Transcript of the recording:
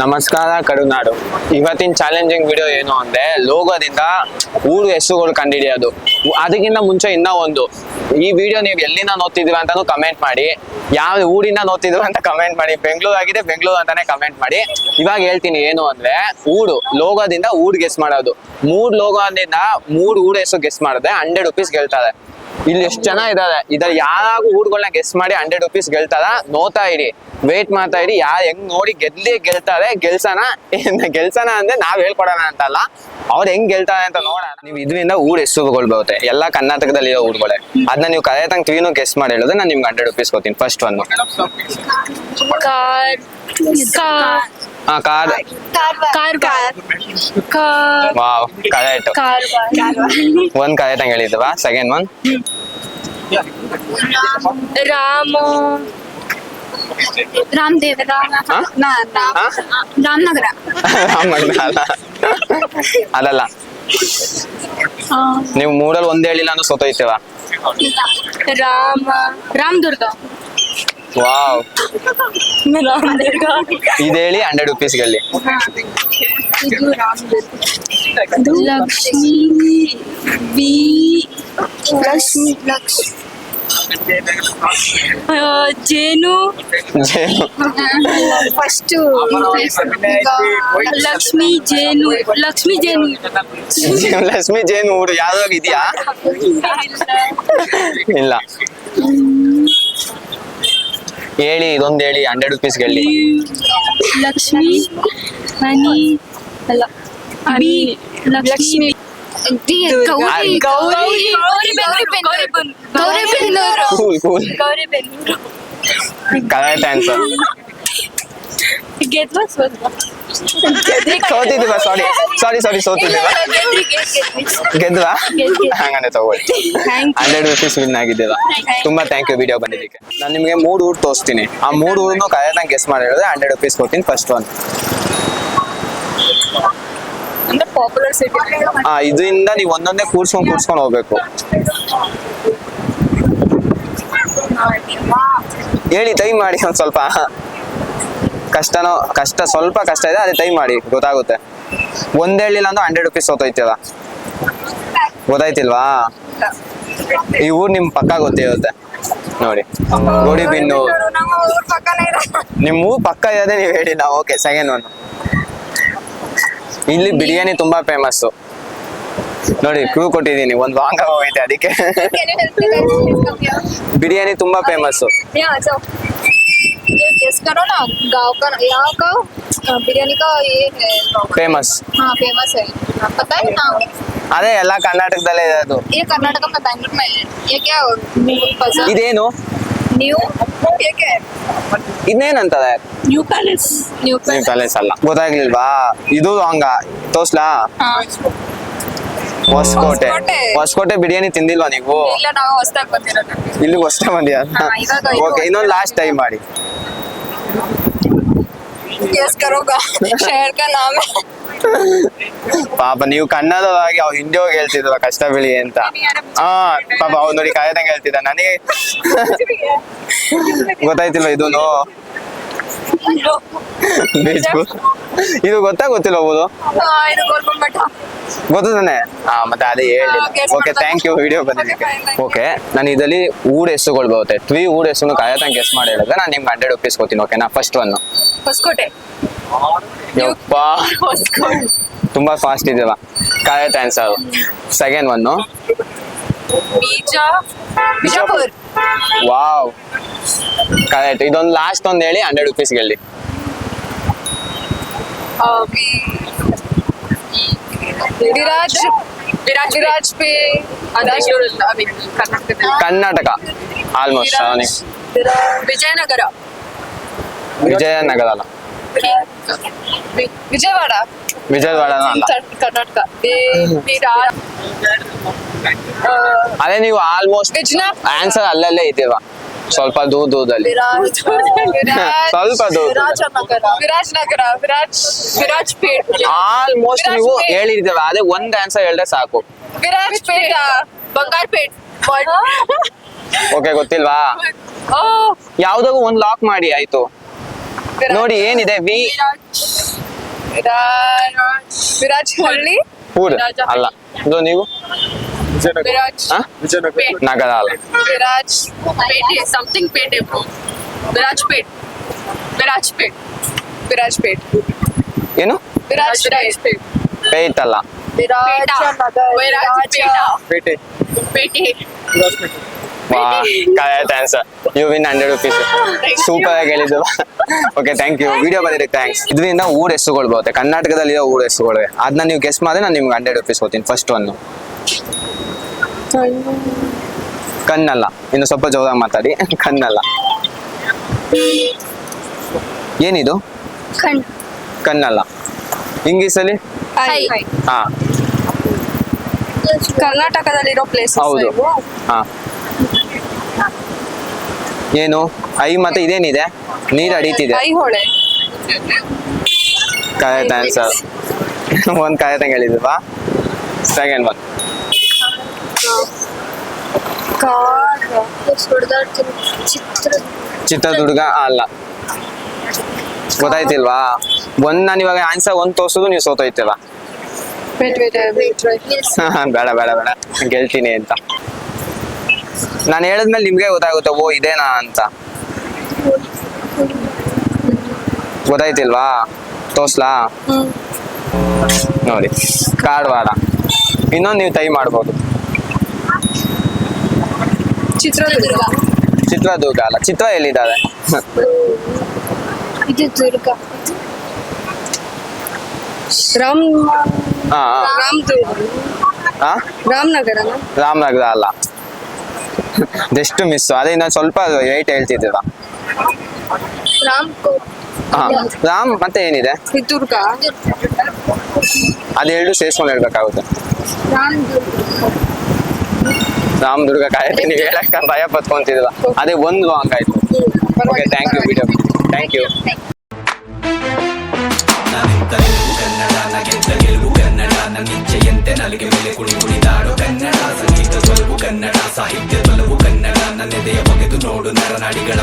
ನಮಸ್ಕಾರ ಕರುನಾಡು. ಇವತ್ತಿನ challenging video ಏನು ಅಂದ್ರೆ ಲೋಗೋದಿಂದ ಊರು ಹೆಸರುಗಳು ಕಂಡುಹಿಡಿಯೋದು. ಅದಕ್ಕಿಂತ ಮುಂಚೆ ಇನ್ನೂ ಒಂದು, ಈ ವಿಡಿಯೋ ನೀವು ಎಲ್ಲಿಂದ ನೋಡ್ತಿದ್ದೀರಾ ಅಂತಾನು ಕಮೆಂಟ್ ಮಾಡಿ, ಯಾವ ಊರಿಂದ ನೋಡ್ತಿದ್ರು ಅಂತ ಕಮೆಂಟ್ ಮಾಡಿ. ಬೆಂಗಳೂರು ಆಗಿದೆ ಬೆಂಗಳೂರು ಅಂತಾನೆ ಕಮೆಂಟ್ ಮಾಡಿ. ಇವಾಗ ಹೇಳ್ತೀನಿ ಏನು ಅಂದ್ರೆ, ಊರು ಲೋಗೋದಿಂದ ಊರ್ ಗೆಸ್ ಮಾಡೋದು. 3 ಲೋಗೋದಿಂದ 3 ಊರ ಹೆಸರು ಗೆಸ್ ಮಾಡಿದ್ರೆ 100 ರೂಪೀಸ್ ಗೆಲ್ತಾರೆ. ಇಲ್ಲಿ ಎಷ್ಟು ಜನ ಇದಾರೆ, ಇದ್ರಲ್ಲಿ ಯಾರು ಊರುಗಳನ್ನ ಗೆಸ್ ಮಾಡಿ 100 ರೂಪೀಸ್ ಗೆಲ್ತಾರ ನೋಡ್ತಾ ಇರಿ, ವೇಟ್ ಮಾಡ್ತಾ ಇರಿ. ಯಾರು ಹೆಂಗ್ ನೋಡಿ ಗೆಲ್ತಾರೆ ಗೆಲ್ಸನ ಅಂದ್ರೆ ನಾವ್ ಹೇಳ್ಕೊಡೋಣ ಅಂತಲ್ಲ, ಅವ್ರು ಹೆಂಗ್ ಗೆಲ್ತಾರೆ ಅಂತ ನೋಡೋಣ. ನೀವು ಇದರಿಂದ ಊರ್ ಹೆಸರುಗಳು ಬರುತ್ತೆ, ಎಲ್ಲಾ ಕರ್ನಾಟಕದಲ್ಲಿ ಇರೋ ಊರುಗಳೇ. ಅದನ್ನ ನೀವು ಕರೆಕ್ಟಾಗಿ ತ್ರೀನು ಗೆಸ್ ಮಾಡಿ ಹೇಳಿದ್ರೆ ನಾನು ನಿಮ್ಗೆ 100 ರೂಪೀಸ್ ಕೊಡ್ತೀನಿ. First one wow, correct. ಒಂದ್ ಕರೆಕ್ಟ್ ಆಗಿ ಹೇಳಿದ್ವಾ? Second one Ramanagara. ಅದಲ್ಲ, ನೀವು 3ರಲ್ಲಿ ಒಂದ್ ಹೇಳಿಲ್ಲ ಅಂದ್ರೆ ಸೋತೋಯ್ತೇವ. ರಾಮದುರ್ಗ. ವಾವ್, ಇದು ಹೇಳಿ 100 ರೂಪೀಸ್ ಗೆಲ್ಲಿ. ಲಕ್ಷ್ಮಿ ಜೇನು ಫಸ್ಟ್ ಲಕ್ಷ್ಮಿ ಜೇನು ಲಕ್ಷ್ಮಿ ಜೇನು ಊರು ಯಾವ್ದಾಗ ಇದೆಯಾ? ಇಲ್ಲ, ಹೇಳಿ ಇದೊಂದು ಹೇಳಿ 100 ರೂಪೀಸ್ ಗೆಲ್ಲಿ. ಲಕ್ಷ್ಮಿ ಹನಿ ಅಲ್ಲ ಲಕ್ಷ್ಮಿ ಕರೆಕ್ಟ್ ಆನ್ಸರ್. ಸೋತಿದ್ದೀವಾ? ಸಾರಿ ಸೋತಿದ್ದೀವಾ? ಗೆದ್ವಾ? ಹಂಗಂದ್ರೆ ತಗೊಳ್ಳಿ, 100 ರೂಪೀಸ್ ವಿನ್ ಆಗಿದ್ದೀರಾ. ತುಂಬಾ ಥ್ಯಾಂಕ್ ಯು ವಿಡಿಯೋ ಬಂದಿದ್ದಕ್ಕೆ. ನಾನು ನಿಮಗೆ 3 ಊರು ತೋರಿಸ್ತೀನಿ, ಆ 3 ಊರನ್ನು ಕರೆಕ್ಟಾಗಿ ಗೆಸ್ ಮಾಡಿ ಹೇಳಿದ್ರೆ 100 ರೂಪೀಸ್ ಕೊಡ್ತೀನಿ. ಫಸ್ಟ್ ಒನ್ ಇದರಿಂದ ನೀವು ಒಂದೊಂದೇ ಕೂರ್ಸ್ಕೊಂಡು ಹೋಗ್ಬೇಕು. ಹೇಳಿ, ಟೈಮ್ ಮಾಡಿ. ಒಂದ್ ಸ್ವಲ್ಪ ಸ್ವಲ್ಪ ಕಷ್ಟ ಇದೆ, ಅದೇ ಟೈಮ್ ಮಾಡಿ, ಗೊತ್ತಾಗುತ್ತೆ. ಒಂದ್ ಹೇಳಿಲ್ಲ ಅಂದ್ರೆ 100 ರೂಪೀಸ್ ಸೋತೋಯ್ತದ. ಗೊತ್ತಾಯ್ತಿಲ್ವಾ? ಈ ಊರ್ ನಿಮ್ ಪಕ್ಕ ಗೊತ್ತಿರುತ್ತೆ ನೋಡಿ. ಗೋಡಿಬಿನ್ನೂರು ನಿಮ್ ಊರ್ ಪಕ್ಕ ಇರೋದೇ ನೀವು ಹೇಳಿಲ್ಲ. Okay, second one. ಇಲ್ಲಿ ಬಿರಿಯಾನಿ ತುಂಬಾ ಫೇಮಸ್ ನೋಡಿ, ಕ್ಲೂ ಕೊಟ್ಟಿದ್ದೀನಿ, ಒಂದ್ ವಾಂಗ ಹೋಗೈತೆ ಅದಕ್ಕೆ. बिरयानी ತುಂಬಾ ಫೇಮಸ್. गेस करो ना, गांव का यहाँ का बिरयानी का ये है फेमस. हाँ फेमस है, पता है ना? ಅದೇ ಎಲ್ಲ ಕರ್ನಾಟಕದಲ್ಲೇ ಇರೋದು. ये कर्नाटक में बैंगलोर में है. ये क्या ಇದೇನು ನ್ಯೂ ये क्या है? ಇನ್ನೇನಂತದೆ? New palace. ನ್ಯೂ ಪ್ಯಾಲೇಸ್ ಅಲ್ಲ. ಗೊತ್ತಾಗ್ಲಿಲ್ವಾ? ಇದು ಹಂಗ ತೋರ್ಸ್ಲಾ? ಹೊಸಕೋಟೆ ಬಿರಿಯಾನಿ ತಿಂದಿಲ್ವಾ ನೀವು? ಇಲ್ಲ, ನಾವು ಹೊಸದಾಗಿ ಬಂದಿರೋದು. ಇಲ್ಲಿ ಹೊಸದಾಗಿ ಬಂದಿಯಾ? ಓಕೆ, ಇನ್ನೊಂದು ಲಾಸ್ಟ್ ಟೈಮ್ ಮಾಡಿ. गेस करोगा? शहर का नाम है. ಪಾಪ ನೀವು ಕನ್ನಡವಾಗಿ ಅವ್ರು ಹಿಂದಿ ಹೋಗಿ ಹೇಳ್ತಿದ್ರಲ್ಲ ಕಷ್ಟ ಬಿಳಿ ಅಂತ. ಪಾಪ ಅವ್ರು ನೋಡಿ ಕಾಯ್ದಂಗೆ ಹೇಳ್ತಿದ್ದ, ನನಗೆ ಗೊತ್ತಾಯ್ತಿಲ್ವ ಇದೂನು? ಇದು ಗೊತ್ತಿಲ್ಲ ಹೋಗುದು ಗೊತ್ತಾನೆ. ಮತ್ತೆ ಅದೇ ಹೇಳಿಲ್ಲ. ಓಕೆ, ಥ್ಯಾಂಕ್ ಯು ವಿಡಿಯೋ ಬಂದಿದ್ದಕ್ಕೆ. ಓಕೆ, ನಾನು ಇದರಲ್ಲಿ ಊರ ಹೆಸರುಗಳು ಬರುತ್ತೆ, 3 ಊರ ಹೆಸರು ಕಾಯತಂಗೆ ಗೆಸ್ ಮಾಡಿ ಹೇಳಿದ್ರೆ ನಾನು ನಿಮ್ಗೆ 100 ರೂಪೀಸ್ ಕೊಡ್ತೀನಿ. ಓಕೆನಾ? First one Hosakote. ಯಪ್ಪ, ತುಂಬಾ ಫಾಸ್ಟ್ ಇದೆಯಲ್ಲ, correct answer. Second one Bijapur. Wow, correct. ಇದೊಂದು ಲಾಸ್ಟ್ ಒಂದು ಹೇಳಿ 100 ರೂಪೀಸ್ ಗೆಲ್ಲಿ. ಕರ್ನಾಟಕ ಆಲ್ಮೋಸ್ಟ್. ವಿಜಯನಗರ ಅಲ್ಲ, ವಿಜಯವಾಡ ಅಲ್ಲ. ಕರ್ನಾಟಕ. ಅದೇ ನೀವು ಆಲ್ಮೋಸ್ಟ್ ಆನ್ಸರ್ ಅಲ್ಲಲ್ಲೇ ಇದ್ದೀರಾ, ಸ್ವಲ್ಪ ದೂರದಲ್ಲಿ. ಸ್ವಲ್ಪ ದೂರ. ಆಲ್ಮೋಸ್ಟ್ ನೀವು ಹೇಳಿದ್ದೀರ, ಅದೇ ಒಂದ್ ಆನ್ಸರ್ ಹೇಳಿದ್ರೆ ಸಾಕು. ವಿರಾಜ್ಪೇಟ, ಬಂಗಾರಪೇಟ್. ಓಕೆ, ಗೊತ್ತಿಲ್ವಾ? ಯಾವ್ದಾಗೂ ಒಂದ್ ಲಾಕ್ ಮಾಡಿ ಆಯ್ತು. ನೋಡಿ ಏನಿದೆ, ವಿರಾಜ್ ಹಳ್ಳಿ. ಊರು ಅಲ್ಲ. ಇದು ನೀವು ವಿರಾಜ್ ಹಾ? ನಗರ ಅಲ್ಲ. ವಿರಾಜ್ ಪೇಟೆ ಸಮಥಿಂಗ್ ಪೇಟೆ bro. Viraj plate. Viraj plate. Viraj plate. ಏನು ವಿರಾಜ್ ಪೇಟ್. ಪೇಟ್ ಅಲ್ಲ. Viraja Nagar. Viraj Pete Pete. Correct answer. You win 100 rupees. Super ಆಗಿ ಹೇಳಿದ್ದು. Okay thank you. ವಿಡಿಯೋ ಬಂದಿದೆ ಥ್ಯಾಂಕ್ಸ್. ಇದರಿಂದ ಊರ ಹೆಸರುಗಳು ಬರುತ್ತೆ ಕರ್ನಾಟಕದಲ್ಲಿರೋ ಊರ ಹೆಸರುಗಳು. ಅದನ್ನ ನೀವು ಗೆಸ್ ಮಾಡಿದ್ರೆ ನಾನು ನಿಮ್ಗೆ 100 rupees ಕೊಡ್ತೀನಿ. ಫಸ್ಟ್ ಒಂದು ಕಣ್ಣಲ್ಲ. ಇನ್ನು ಸ್ವಲ್ಪ ಜೋರಾಗಿ ಮಾತಾಡಿ. ಕಣ್ಣಲ್ಲ. ಏನಿದು? ಕಣ್. ಕಣ್ಣಲ್ಲ. ಇಂಗ್ಲೀಷಲ್ಲಿ ಹಾ ಕರ್ನಾಟಕದಲ್ಲಿರೋ ಪ್ಲೇಸ್. ಹೌದು. ಹಾ ಏನು ಐ ಮತ್ತೆ ಇದೇನಿದೆ? ನೀರು ಅಡೀತಿದೆ. ಐಹೊಳೆ. Correct answer. ಒಂದು ಕರೆಕ್ಟ್ ಹೇಳಿದ್ವಾ? ಸೆಕೆಂಡ್ ಒನ್ ಚಿತ್ರದುರ್ಗ ಅಲ್ಲ. ಗೊತ್ತಾಯ್ತಿಲ್ವಾ? ನಾನು ಇವಾಗ ಆನ್ಸರ್ ಒಂದು ತೋರ್ಸೋದು ನೀವು ಸೋತೋಯ್ತಿಲ್ಲ. ಬೇಡ ಬೇಡ ಬೇಡ ಗೆಲ್ತೀನಿ ಅಂತ ನಾನು ಹೇಳಿದ್ಮೇಲೆ ನಿಮ್ಗೆ ಗೊತ್ತಾಗುತ್ತೆ ಓ ಇದೇನಾ ಅಂತ. ಗೊತ್ತಾಯ್ತಿಲ್ವಾ? ತೋರ್ಸ್ಲಾ? ನೋಡಿ ಕಾರವಾರ. ಇನ್ನೊಂದು ನೀವು ಟೈ ಮಾಡ್ಬೋದು. ಚಿತ್ರದುರ್ಗ. ಚಿತ್ರದುರ್ಗ ಅಲ್ಲ. ಚಿತ್ರ ಎಲ್ಲಿದ್ದಾವೆ? ಇದು ದುರ್ಗ. ರಾಮ್ ಹಾ ರಾಮದುರ್ಗ. ಹಾ ರಾಮನಗರನ. ರಾಮನಗರ ಅಲ್ಲ. Just miss. ಅದೇ ಇನ್ನೊಂದು ಸ್ವಲ್ಪ ಏಟ್ ಹೇಳ್ತಿದ್ದೀರ. ಹಾ ರಾಮ್ ಮತ್ತೆ ಏನಿದೆ? ದುರ್ಗ. ಅದೆರಡು ಸೇರ್ಸ್ಕೊಂಡು ಹೇಳ್ಬೇಕಾಗುತ್ತೆ. ರಾಮದುರ್ಗ ಕಾಯಕ್ಕೆ ನೀವು ಹೇಳಕ್ಕ ಭಯ ಪತ್ಕೊಂತಿದ್ದಿಲ್ಲ. ಅದೇ ಒಂದು ಅಂಕ ಆಯ್ತು. Okay thank you video. Thank you. Kannada ಸಂಗೀತ ಸೊಲವು ಕನ್ನಡ ಸಾಹಿತ್ಯ ಸೊಲವು ಕನ್ನಡ ನನ್ನೆದೆಯ ಬಗೆದು ನೋಡು ನರನಾಡಿಗಳ